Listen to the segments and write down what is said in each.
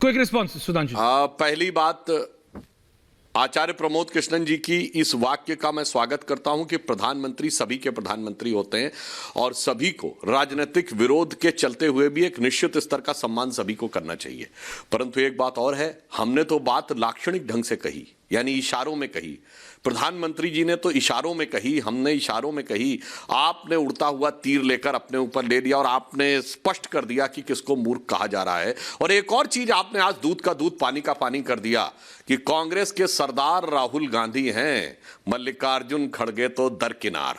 Quick response Sudhanshu. पहली बात, आचार्य प्रमोद कृष्णन जी की इस वाक्य का मैं स्वागत करता हूं कि प्रधानमंत्री सभी के प्रधानमंत्री होते हैं और सभी को राजनीतिक विरोध के चलते हुए भी एक निश्चित स्तर का सम्मान सभी को करना चाहिए। परंतु एक बात और है, हमने तो बात लाक्षणिक ढंग से कही, यानी इशारों में कही। प्रधानमंत्री जी ने तो इशारों में कही, हमने इशारों में कही। आपने उड़ता हुआ तीर लेकर अपने ऊपर ले लिया और आपने स्पष्ट कर दिया कि किसको मूर्ख कहा जा रहा है। और एक और चीज आपने आज दूध का दूध पानी का पानी कर दिया कि कांग्रेस के सरदार राहुल गांधी हैं, मल्लिकार्जुन खड़गे तो दरकिनार।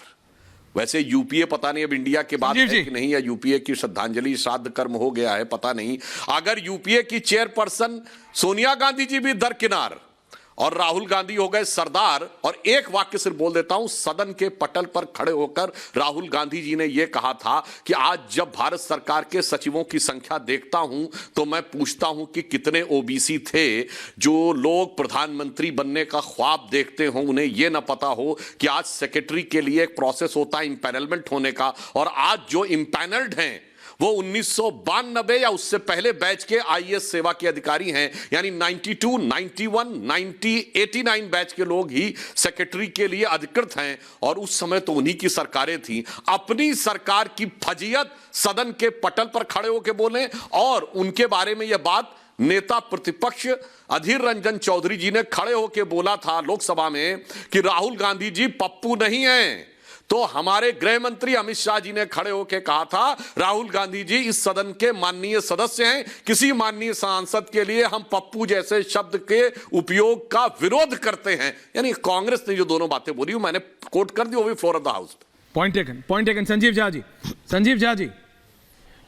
वैसे यूपीए पता नहीं अब इंडिया के बाद है कि नहीं, या यूपीए की श्रद्धांजलि श्राद्ध कर्म हो गया है पता नहीं। अगर यूपीए की चेयरपर्सन सोनिया गांधी जी भी दरकिनार और राहुल गांधी हो गए सरदार, और एक वाक्य सिर्फ बोल देता हूं, सदन के पटल पर खड़े होकर राहुल गांधी जी ने यह कहा था कि आज जब भारत सरकार के सचिवों की संख्या देखता हूं तो मैं पूछता हूं कि कितने ओबीसी थे जो लोग प्रधानमंत्री बनने का ख्वाब देखते हों, उन्हें यह ना पता हो कि आज सेक्रेटरी के लिए एक प्रोसेस होता है इंपैनलमेंट होने का, और आज जो इंपैनल्ड हैं वो 1992 या उससे पहले बैच के आईएएस सेवा के अधिकारी हैं, यानी 92, 91, 90, 89 बैच के लोग ही सेक्रेटरी के लिए अधिकृत हैं। और उस समय तो उन्हीं की सरकारें थी। अपनी सरकार की फजीयत सदन के पटल पर खड़े होकर बोले, और उनके बारे में यह बात नेता प्रतिपक्ष अधीर रंजन चौधरी जी ने खड़े होकर बोला था लोकसभा में कि राहुल गांधी जी पप्पू नहीं हैं। तो हमारे गृह मंत्री अमित शाह जी ने खड़े होकर कहा था राहुल गांधी जी इस सदन के माननीय सदस्य हैं, किसी माननीय सांसद के लिए हम पप्पू जैसे शब्द के उपयोग का विरोध करते हैं। यानी कांग्रेस ने जो दोनों बातें बोली मैंने कोट कर दी, वो भी floor of the house. Point taken. Sanjeev Jha ji,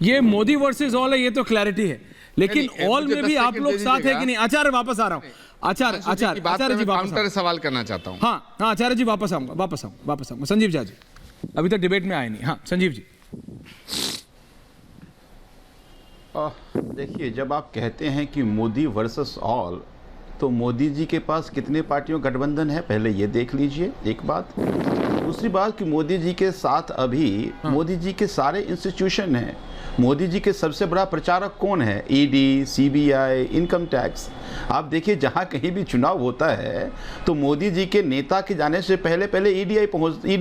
ये मोदी वर्सेस ऑल है, ये तो क्लैरिटी है, लेकिन ऑल में भी आप लोग साथ है कि नहीं? आचार्य वापस आ रहा हूं। आचार्य जी काउंटर सवाल करना चाहता हूं। हाँ आचार्य जी वापस आऊंगा। संजीव झा जी अभी तक डिबेट में आए नहीं। हाँ संजीव जी। देखिए, जब आप कहते हैं कि मोदी वर्सेस ऑल, तो मोदी जी के पास कितने पार्टियों गठबंधन है पहले ये देख लीजिए, एक बात। दूसरी बात कि मोदी जी के साथ अभी मोदी जी के सारे इंस्टीट्यूशन हैं। मोदी जी के सबसे बड़ा प्रचारक कौन है? ED, CBI, income tax. आप देखिए, जहाँ कहीं भी चुनाव होता है तो मोदी जी के नेता के जाने से पहले ईडी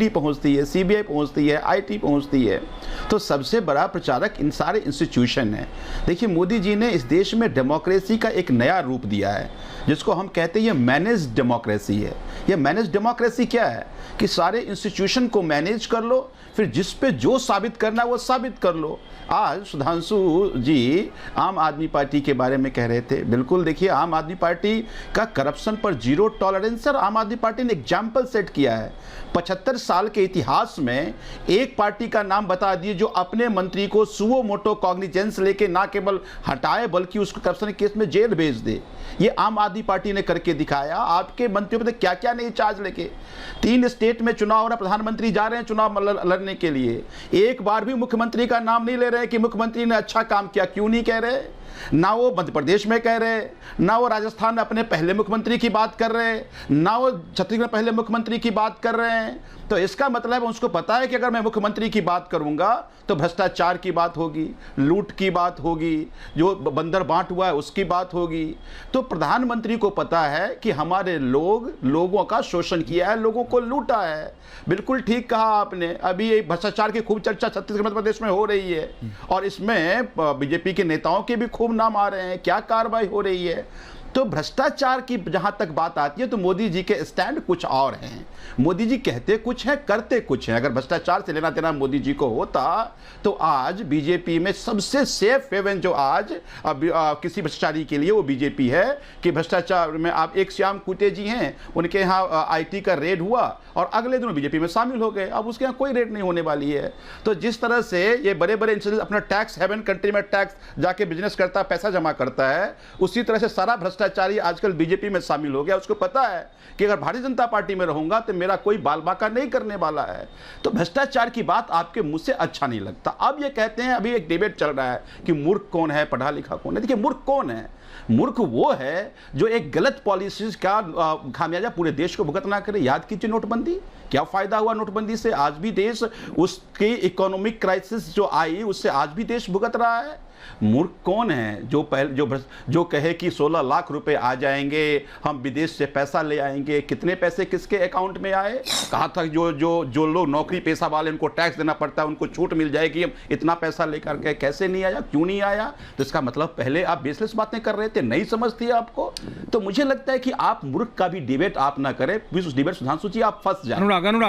पहुँचती है, सीबीआई पहुँचती है, आईटी पहुँचती है। तो सबसे बड़ा प्रचारक इन सारे इंस्टीट्यूशन हैं। देखिए, मोदी जी ने इस देश में डेमोक्रेसी का एक नया रूप दिया है, जिसको हम कहते हैं ये मैनेज डेमोक्रेसी है। ये मैनेज डेमोक्रेसी क्या है कि सारे इंस्टीट्यूशन को मैनेज कर लो, फिर जिस पे जो साबित करना है वो साबित कर लो। आज सुधांशु जी आम आदमी पार्टी के बारे में कह रहे थे, बिल्कुल देखिए, आम आदमी पार्टी का करप्शन पर जीरो टॉलरेंस है। आम आदमी पार्टी ने एग्जाम्पल सेट किया है। 75 साल के इतिहास में एक पार्टी का नाम बता दिए जो अपने मंत्री को सुओ मोटो कॉग्निजेंस लेके ना केवल हटाए बल्कि उसको करप्शन केस में जेल भेज दे। ये आम आदमी पार्टी ने करके दिखाया। आपके मंत्रियों पे क्या क्या नहीं चार्ज लेके 3 स्टेट में चुनाव हो रहा, प्रधानमंत्री जा रहे हैं चुनाव लड़ने के लिए, एक बार भी मुख्यमंत्री का नाम नहीं ले रहे कि मुख्यमंत्री ने अच्छा काम किया। क्यों नहीं कह रहे? ना वो मध्य प्रदेश में कह रहे, ना वो राजस्थान में अपने पहले मुख्यमंत्री की बात कर रहे, ना वो छत्तीसगढ़ में पहले मुख्यमंत्री की बात कर रहे हैं। तो इसका मतलब उसको पता है कि अगर मैं मुख्यमंत्री की बात करूंगा तो भ्रष्टाचार की बात होगी, लूट की बात होगी, जो बंदर बांट हुआ है उसकी बात होगी। तो प्रधानमंत्री को पता है कि हमारे लोगों का शोषण किया है, लोगों को लूटा है। बिल्कुल ठीक कहा आपने। अभी ये भ्रष्टाचार की खूब चर्चा छत्तीसगढ़ मध्य प्रदेश में हो रही है, और इसमें बीजेपी के नेताओं के भी खूब नाम आ रहे हैं। क्या कार्रवाई हो रही है? तो भ्रष्टाचार की जहां तक बात आती है तो मोदी जी के स्टैंड कुछ और हैं। मोदी जी कहते कुछ हैं, करते कुछ हैं। अगर भ्रष्टाचार से लेना देना मोदी जी को होता तो आज बीजेपी में सबसे सेफ हेवन जो आज किसी भ्रष्टाचारी के लिए वो बीजेपी है कि भ्रष्टाचार में आप एक श्याम कुटे जी हैं, उनके यहाँ आईटी का रेड हुआ और अगले दिनों बीजेपी में शामिल हो गए। अब उसके यहाँ कोई रेड नहीं होने वाली है। तो जिस तरह से ये बड़े बड़े इंस्टीट्यूट अपना टैक्स हेवन कंट्री में टैक्स जाके बिजनेस करता है, पैसा जमा करता है, उसी तरह से सारा भ्रष्टाचारी आजकल बीजेपी में शामिल हो गया। उसको पता है कि अगर भारतीय जनता पार्टी में रहूंगा तो मेरा कोई बाल बाका नहीं करने वाला है। तो भ्रष्टाचार की बात आपके मुंह से अच्छा नहीं लगता। अब ये कहते हैं, अभी एक डिबेट चल रहा है कि मूर्ख कौन है, पढ़ा लिखा कौन है। देखिए, मूर्ख कौन है? मूर्ख वो है जो एक गलत पॉलिसीज का खामियाजा पूरे देश को भुगतना करे। याद कीजिए नोटबंदी, क्या फायदा हुआ नोटबंदी से? आज भी देश उसकी इकोनॉमिक क्राइसिस जो आई उससे आज भी देश भुगत रहा है। मूर्ख कौन है जो कहे कि 16 लाख रुपए आ जाएंगे, हम विदेश से पैसा ले आएंगे। कितने पैसे किसके अकाउंट में आए? कहा था जो लोग नौकरी पेशा वाले उनको टैक्स देना पड़ता है, उनको छूट मिल जाएगी, हम इतना पैसा लेकर के कैसे नहीं आया, क्यों नहीं आया? तो इसका मतलब पहले आप बेसलेस बातें कर रहे थे, नहीं समझती आपको। तो मुझे लगता है कि आप मूर्ख का भी डिबेट आप ना करें, उस डिबेट सुधांशु जी आप फंस जाए। अनुराग